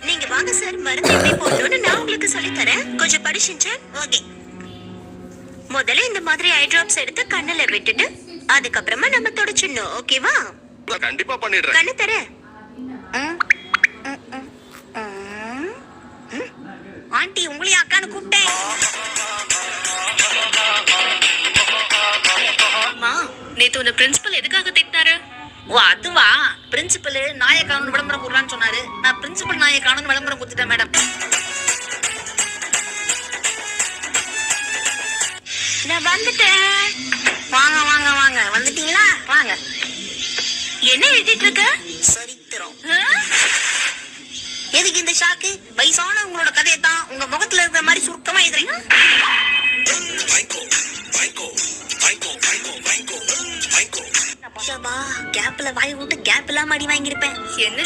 நீங்க வாங்க சார், மருந்து எப்படி போடணும்னு நான் உங்களுக்கு சொல்லி தரேன். கொஞ்சம் படிச்சுங்க. ஓகே. முதல்ல இந்த மாதிரி ஐ டிராப்ஸ் எடுத்து கண்ணுல விட்டுட்டு அதுக்கப்புறமா நம்ம தொடச்சிடணும். ஓகேவா? கண்டிப்பா பண்ணிடுறேன். கண்ணு தர. ஆண்டி உங்களையும் அக்கான்னு கூப்பிட்டேன். நேத்து உங்க பிரின்சிபல் எதுக்காக திட்டாரு? ஓ அதுவா, பிரின்சிபல் நாயை காணும் விளம்பரம் கொடுறான்னு சொன்னாரு. நான் பிரின்சிபல் நாயை காணும் விளம்பரம் கொடுத்துட்டேன் மேடம். நான் வந்துட்டேன். வாங்க வாங்க வாங்க, வந்துட்டீங்களா? வாங்க. என்ன எழுதிட்டு இருக்க? சரித்திரம். எதுக்கு இந்த ஷாக்கு? வயசான உங்களோட கதையை தான் உங்க முகத்துல இருக்கிற மாதிரி சுருக்கமா எழுதுறீங்க. கேப்ல வாய் விட்டு கேப் இல்லாம அடி வாங்கியிருப்பேன். என்ன